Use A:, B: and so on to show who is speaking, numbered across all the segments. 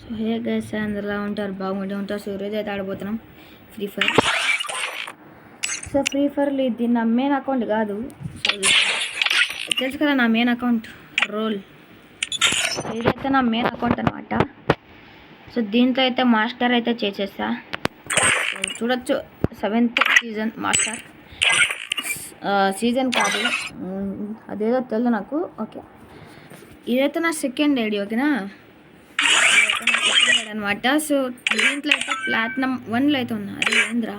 A: So hey guys అందరిలా ఉంటారు, బాగుంటే ఉంటారు. సో ఈరోజు అయితే ఆడబోతున్నాం ఫ్రీ ఫైర్. సో ఫ్రీ ఫైర్లో ఇది నా మెయిన్ అకౌంట్ కాదు, సో తెలుసు కదా నా మెయిన్ అకౌంట్ రోల్. ఇదైతే నా మెయిన్ అకౌంట్ అనమాట. సో దీంట్లో అయితే మాస్టర్ అయితే చేసేస్తా. చూడొచ్చు 7th సీజన్ మాస్టర్. సీజన్ కాదు, అదేదో తెలియదు నాకు. ఓకే, ఇదైతే నా సెకండ్ ఐడి. ఓకేనా, అనమాట. సో దీంట్లో అయితే ప్లాటినం 1లో అయితే ఉన్నా. అది ఏంద్రా.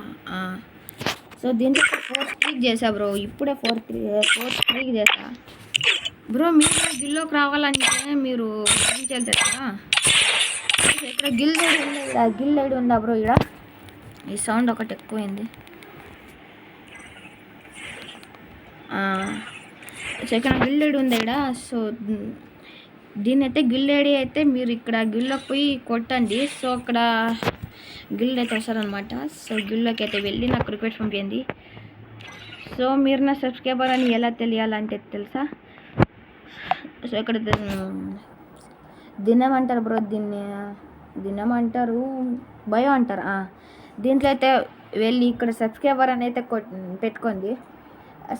A: సో దీంట్లో 4th స్ట్రీక్ చేసా బ్రో. ఇప్పుడే 4th స్ట్రీక్ చేసా బ్రో. మీరు గిల్లోకి రావాలంటే మీరు ఏం చేయాలి కదా, ఇక్కడ గిల్ ఐడి ఉందా, ఇక్కడ గిల్ ఐడి ఉందా బ్రో. ఇక్కడ ఈ సౌండ్ ఒకటి ఎక్కువైంది. సో ఇక్కడ గిల్ ఐడి ఉంది ఇక్కడ. సో దీన్ని అయితే గిల్ ఐడి అయితే మీరు ఇక్కడ గిల్లోకి పోయి కొట్టండి. సో అక్కడ గిల్డ్ అయితే వస్తారనమాట. సో గిల్లోకి అయితే వెళ్ళి నాకు రిక్వెస్ట్ పంపించింది. సో మీరు నా సబ్స్క్రైబర్ అని ఎలా తెలియాలంటే తెలుసా, సో ఇక్కడ దినమంటారు బ్రో, దినమంటారు, బయో అంటారు. దీంట్లో అయితే వెళ్ళి ఇక్కడ సబ్స్క్రైబర్ అని అయితే పెట్టుకోండి.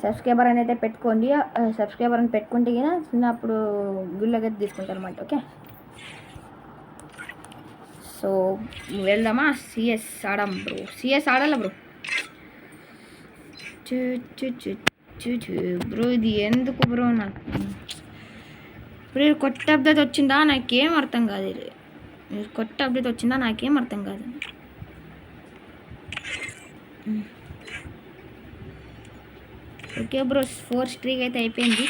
A: సబ్స్క్రైబర్ అని అయితే పెట్టుకోండి. సబ్స్క్రైబర్ అని పెట్టుకుంటే చిన్నప్పుడు గుళ్ళకి అయితే తీసుకుంటారు అనమాట. ఓకే, సో వెళ్దామా. సిఎస్ ఆడాం బ్రో, సిఎస్ ఆడాలా బ్రో. బ్రో ఇది ఎందుకు బ్రో, నాకు ఇప్పుడు కొత్త అప్డేట్ వచ్చిందా నాకేం అర్థం కాదు. కొత్త అప్డేట్ వచ్చిందా నాకేం అర్థం కాదు. ఓకే బ్రో, 4th స్ట్రీక్ అయితే అయిపోయింది.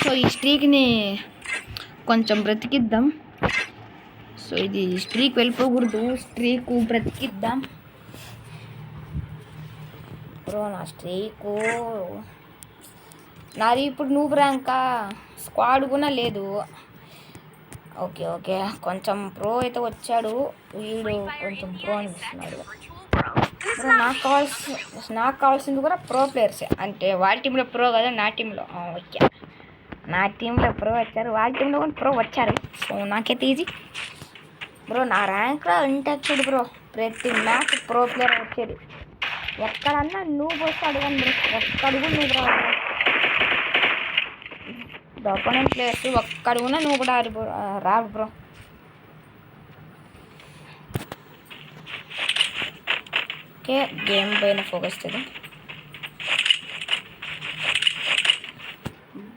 A: సో ఈ స్ట్రీక్ని కొంచెం బ్రతికిద్దాం. సో ఇది స్ట్రీక్ వెళ్ళిపోకూడదు, స్ట్రీక్ బ్రతికిద్దాం బ్రో. నా స్ట్రీకు నాది ఇప్పుడు నూబ్ ర్యాంకా, స్క్వాడ్ కూడా లేదు. ఓకే ఓకే, కొంచెం ప్రో అయితే వచ్చాడు వీడు, కొంచెం ప్రో అనిపిస్తున్నాడు. నాకు కావాల్సింది కూడా ప్రో ప్లేయర్స్. అంటే వాళ్ళ టీంలో ప్రో కదా, నా టీంలో ఓకే, నా టీంలో ప్రో వచ్చారు, వాళ్ళ టీంలో కూడా ప్రో వచ్చారు. సో నాకైతే ఈజీ బ్రో. నా ర్యాంక్లో ఇంటచ్చుడు బ్రో, ప్రతి మ్యాచ్ ప్రో ప్లేయర్ వచ్చేది. ఎక్కడన్నా నువ్వు వస్తే అడగండి బ్రో, ఒక్కడుగు నువ్వు రాదు. అపోనెంట్ ప్లేయర్స్ ఒక్కడుగున్నా నువ్వు కూడా రాదు బ్రో. ఓకే, గేమ్ పైన ఫోకస్ చేద్దాం.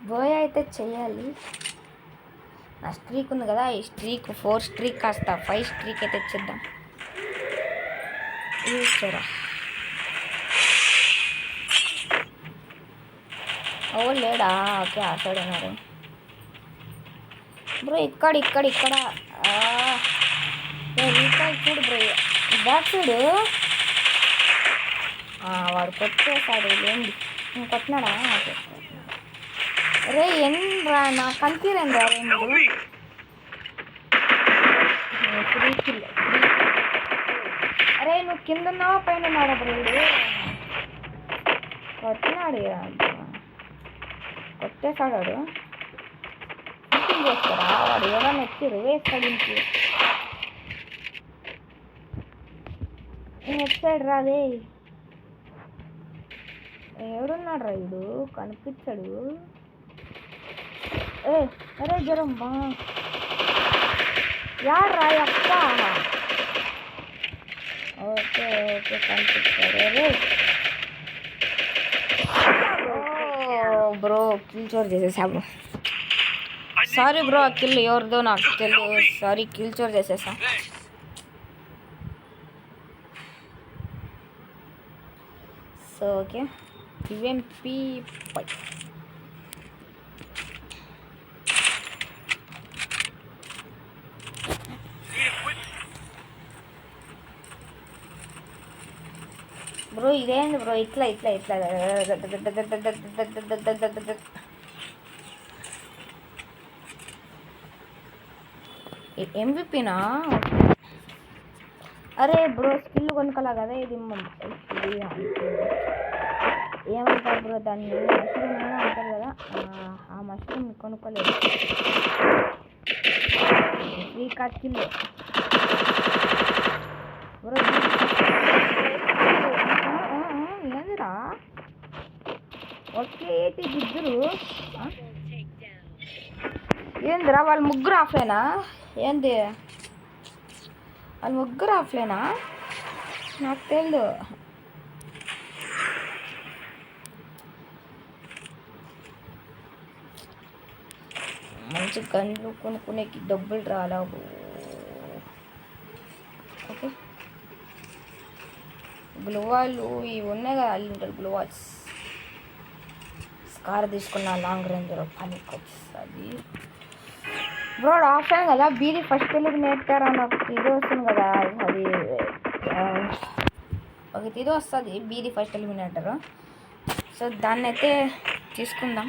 A: బోయ్ అయితే చెయ్యాలి. నా స్ట్రీక్ ఉంది కదా, ఈ స్ట్రీక్ 4th స్ట్రీక్ కాస్త 5 స్ట్రీక్ అయితే ఇచ్చేద్దాం. చూసారా ఓ లేడా. ఓకే, ఆ సైడ్ ఉన్నారు బ్రో. ఇక్కడ చూడు బ్రో, బ్యాక్ సైడ్ వాడు కొట్టేసాడు. ఏంటి కొట్టినాడా? రే ఏంట్రా, నాకు కన్ఫ్యూజన్ రా. అరే నువ్వు కింద ఉన్నావా పైన ఉన్నాడా బ్రో? కొట్టినాడు, కొట్టేసాడు వాడు. షూటింగ్ చేస్తాడా వాడు? ఎవరైనా వచ్చి రివేస్తాడు ఇంటికి. నేను వచ్చాడు రాదే. ఎవడున్నాడు రా వీడు, కనిపించాడు. అరే జ్వరం బా యార్ రా అక్క. ఓకే ఓకే, కనిపించాడు. అరే బ్రో, కిల్ చోర్ చేసేసా బ్రో. సారీ బ్రో, ఆ కిల్ ఎవరిదో నాకు తెలియదు. సారీ, కిల్ చోర్ చేసేసా. So okay, UMP bro. ఇదేంది బ్రో, ఇట్లా MVP నా? అరే బ్రో, స్కిల్ కొనుక్కోలే కదా ఇది. ఏమంటారు బ్రో దాన్ని, మష్రూమ్ అంటారు కదా, ఆ మష్రూమ్ కొనుక్కోలేదు. ఈ కక్కిల్లు ఏందిరా ఓకే ఏంటి ఇద్దరు ఏందిరా వాళ్ళు ముగ్గురు ఆఫ్లైనా ఏంది వాళ్ళు ముగ్గురు ఆఫ్లైనా నాకు తెలియదు మంచి గన్లు కొనుక్కునేకి డబ్బులు రాలా ఓకే గ్లోవాలు ఇవి ఉన్నాయి కదా అల్లుంటారు గ్లోవాల్స్ స్కార్ తీసుకున్న లాంగ్ రేంజర్ పనికి వస్తుంది బ్రో ఆఫ్లైన్ కదా బీది ఫస్ట్ ఎలిమినేటర్ అని ఒకటి ఇది వస్తుంది కదా అది ఒకటి ఇది వస్తుంది బీది ఫస్ట్ ఎలిమినేటర్ సో దాన్ని అయితే తీసుకుందాం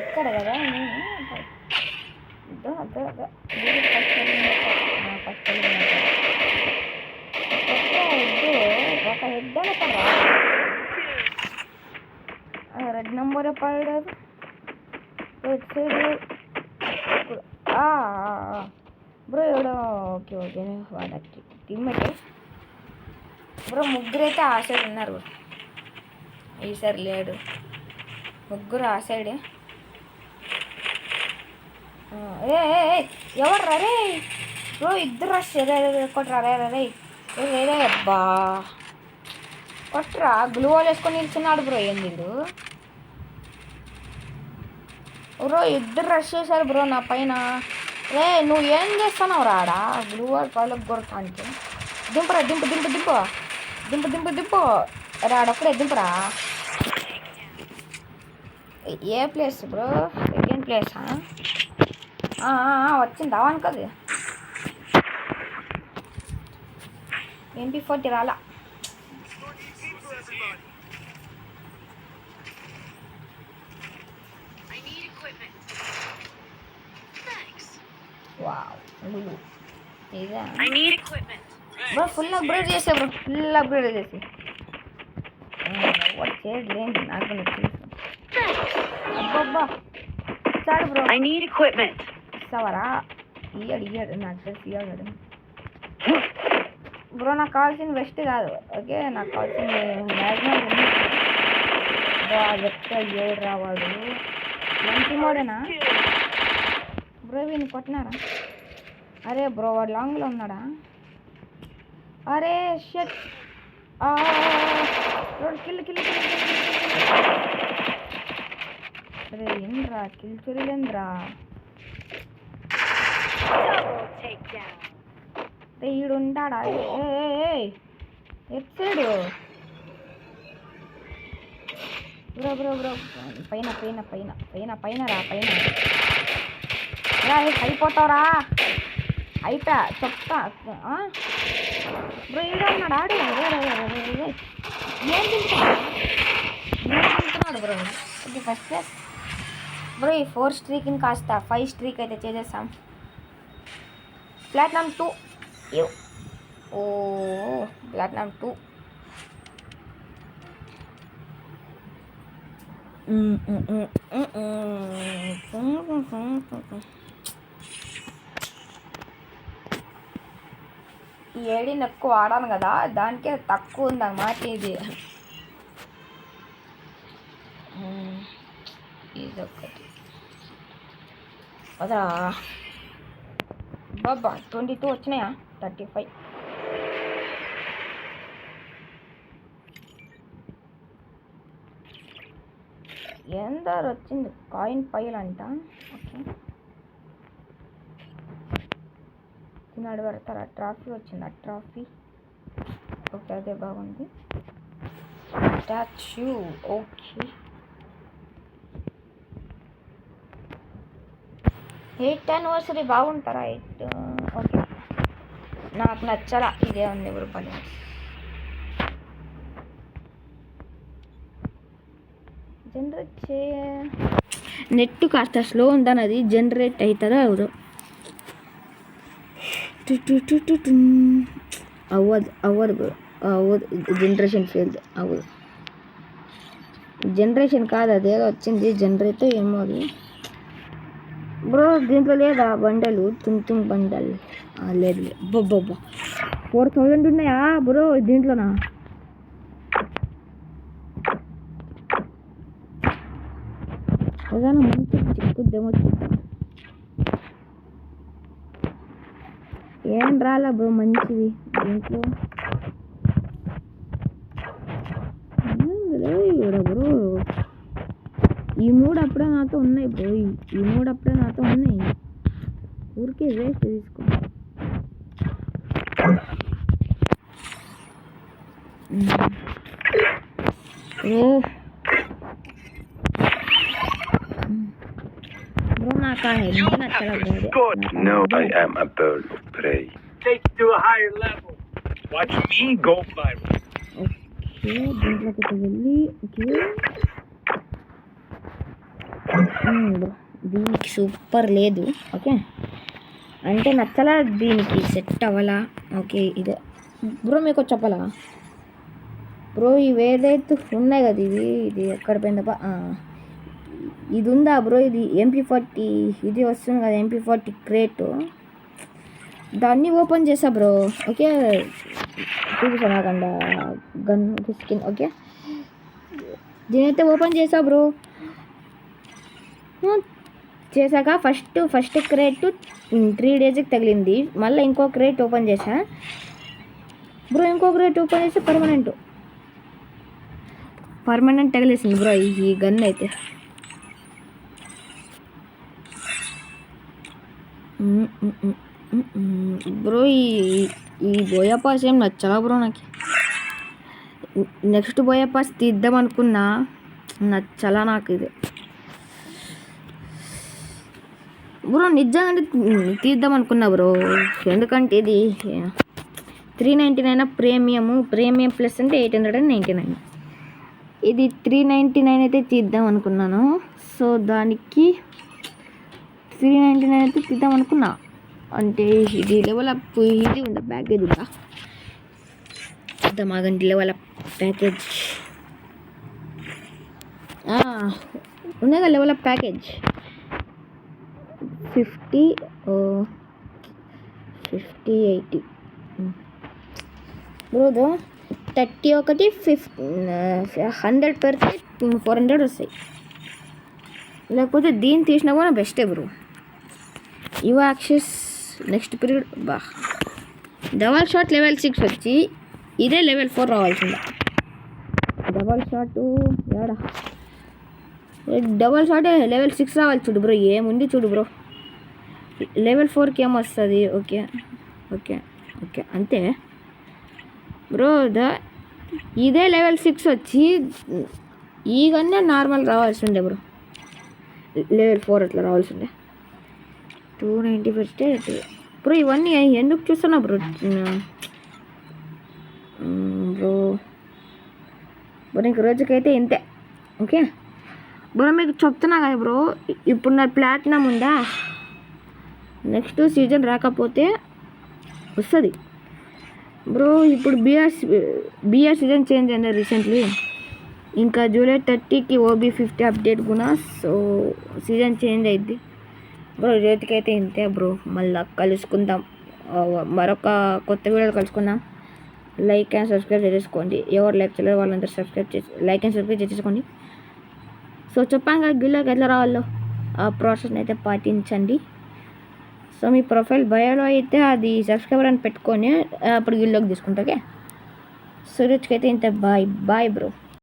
A: ఇక్కడ కదా ఇదో అదో అదో బీది ఫస్ట్ ఎలిమినేటర్ ఒక హెడ్ అనుకోరా రెడ్ నెంబర్ పడలేదు రెడ్ సైడ్ బ్రో ఎవడో ఓకే ఓకే వాళ్ళకి టీమ్మేటే బ్రో ముగ్గురు అయితే ఆ సైడ్ ఉన్నారు ఈసారి లేడు ముగ్గురు ఆ సైడే ఎవరు రే బ్రో ఇద్దరు కొట్టరా రే రే అబ్బా కొట్టరా గ్లూ వాల్ వేసుకొని నిల్చున్నాడు బ్రో ఏంది బ్రో ఇద్దరు రష్ చేశారు బ్రో నా పైన రే నువ్వు ఏం చేస్తున్నావు రాడా గ్లూ వాల్ పళ్ళకు కొడతానికి దింపరా దింపు దింపు దింపు దింపు దింపు దింపు రాడొక్కడే దింపరా ఏ ప్లేస్ బ్రో సెకండ్ ప్లేసా వచ్చిందా అనుకోది MP40 రాలా బ్రో ఫుల్ అప్గ్రేడ్ చేసా బ్రో ఫుల్ అప్గ్రేడ్ చేసి చేయలేదు నాకు అబ్బబ్బా చాలు బ్రో ఇస్తావరా ఇయ్యాడు నాకు తెలిసి ఇయ్యాడు బ్రో నాకు కావాల్సిన వెస్ట్ కాదు ఓకే నాకు కావాల్సింది మ్యాగ్నమ్ చెప్తే ఏడు రావాడు మంచి మోడేనా బ్రో వీని కొట్టినారా అరే బ్రో వాడు లాంగ్లో ఉన్నాడా అరే షట్ కిల్ కిల్ అరే ఏంద్రా కిల్ చూడలేంద్రా ఈడు ఉంటాడా at side bro bro bro పైన పైన పైన పైన పైన రా పైన అయిపోతావురా అయిపోయా చెప్తా బ్రో ఈడ ఉన్నాడు ఆడు ఏం తింటున్నాడు బ్రో ఇది ఫస్ట్ ప్లేస్ బ్రో ఈ 4 స్ట్రీక్ని కాస్త 5 స్ట్రీక్ అయితే చేసేస్తాం ప్లాటినం 2 ఓ ప్లాటినం 2 ఈ ఏడీని ఎక్కువ ఆడాను కదా దానికే తక్కువ ఉందన్నమాట ఇది ఇదొకటి అదా బాబా 22 వచ్చినాయా 35 ఎందరు వచ్చింది కాయిన్ పైల్ అంట ఓకే తిన్నాడు పెడతారు ట్రాఫీ వచ్చింది ఆ ట్రాఫీ ఓకే అదే బాగుంది statue okay 8th anniversary బాగుంటారా 8 okay నాకు నచ్చలా ఇదే ఉంది ఇప్పుడు పని జనరేట్ నెట్ కాస్త స్లో ఉందని అది జనరేట్ అవుతుందా అవదు అవ్వదు జనరేషన్ ఫెయిల్ అవ్వదు జనరేషన్ కాదు అదేదో వచ్చింది జనరేట్ ఏమో అది బ్రో దీంట్లో లేదా బండలు తుంగ్ బండలు లేదు బొబ్బొబ్బా 4000 ఉన్నాయా బ్రో దీంట్లోనా? ఏదైనా మంచి చిక్కుద్దేమో చూద్దాం. ఏం రాలా బ్రో మంచివి దీంట్లో బ్రో. ఈ 3 అప్పుడే నాతో ఉన్నాయి బ్రో. ఈ 3 అప్పుడే నాతో ఉన్నాయి. ఊరికే వేస్ట్ తీసుకో. బ్రో నాకు ఆ హెడ్ నచ్చలా bro.
B: No, I am a bird of prey. Take it to a higher level. Watch me go viral.
A: Okay దీంట్లోకి వెళ్ళి ఓకే దీనికి సూపర్ లేదు. ఓకే అంటే నచ్చలా దీనికి సెట్ అవ్వాలా. ఓకే ఇదే బ్రో మీకు చెప్పాలా బ్రో ఇవి ఏదైతే ఉన్నాయి కదా ఇది ఎక్కడ పోయిందప్ప. ఇది ఉందా బ్రో ఇది MP40 ఇది వస్తుంది కదా MP40 క్రేట్ దాన్ని ఓపెన్ చేసా బ్రో. ఓకే చూపిస్తాను నాకండా గన్ స్కిన్. ఓకే దీనైతే ఓపెన్ చేసా బ్రో. చేశాక ఫస్ట్ క్రేట్ 3 డేస్కి తగిలింది. మళ్ళీ ఇంకో క్రేట్ ఓపెన్ చేసా బ్రో. ఇంకో క్రేట్ ఓపెన్ చేసి పర్మనెంట్ తగిలేసింది బ్రో ఈ గన్ అయితే. బ్రో ఈ బోయా పాస్ ఏం నచ్చలా బ్రో నాకు. నెక్స్ట్ బోయా పాస్ తీద్దాం అనుకున్నా నచ్చలా నాకు ఇది బ్రో. నిజంగా తీద్దాం అనుకున్నా బ్రో. ఎందుకంటే ఇది 399 ప్రీమియం ప్లస్ అంటే 899. ఇది 399 అయితే తీద్దాం అనుకున్నాను. సో దానికి 399 అయితే తీద్దాం అనుకున్నా. అంటే ఇది లెవెల్ అప్ ఇది ఉందా ప్యాకేజ్ ఉందా దమాగండి లెవెల్ అప్ ప్యాకేజ్ ఉన్నాగా లెవెల్ అప్ ప్యాకేజ్ 50 80 బ్రోదో 31 100 పెడితే 400 వస్తాయి. లేకపోతే దీన్ని తీసినా కూడా బెస్టే బ్రో. ఇవో access next period double shot level 6 వచ్చి ఇదే లెవెల్ 4 రావాల్సిందే. డబల్ షాట్ ఏడా డబల్ షాట్ లెవెల్ 6 రావాలి చూడు బ్రో. ఏముంది చూడు బ్రో లెవెల్ 4కి ఏమొస్తుంది. ఓకే ఓకే ఓకే అంతే బ్రో. ఇదే లెవెల్ 6 వచ్చి ఈ కన్నా నార్మల్ రావాల్సి ఉండే బ్రో. లెవెల్ 4 అట్లా రావాల్సిందే. 290 పెడితే బ్రో ఇవన్నీ ఎందుకు చూస్తున్నా బ్రో బ్రో ఇంక రోజుకైతే ఇంతే. ఓకే బ్రో మీకు చెప్తున్నా కదా బ్రో. ఇప్పుడు నా ప్లాటినం ఉందా నెక్స్ట్ సీజన్ రాకపోతే వస్తుంది బ్రో. ఇప్పుడు బిఆర్ సీజన్ చేంజ్ అయింది రీసెంట్లీ. ఇంకా జూలై 30కి OB50 అప్డేట్ కూడా. సో సీజన్ చేంజ్ అయింది బ్రో. రేటుకైతే ఇంతే బ్రో. మళ్ళీ కలుసుకుందాం మరొక కొత్త వీడియోలు కలుసుకుందాం. లైక్ అండ్ సబ్స్క్రైబ్ చేసుకోండి. ఎవరు లైక్ చేయలేరు వాళ్ళందరూ లైక్ అండ్ సబ్స్క్రైబ్ చేసుకోండి. సో చెప్పాను కదా గిల్లోకి ఎట్లా రావాలో ఆ ప్రాసెస్ని అయితే పాటించండి. సో మీ ప్రొఫైల్ బయోలో అయితే అది సబ్స్క్రైబర్ అని పెట్టుకొని అప్పుడు గిల్లోకి తీసుకుంటా. ఓకే సో రోజుకైతే ఇంత బాయ్ బ్రో.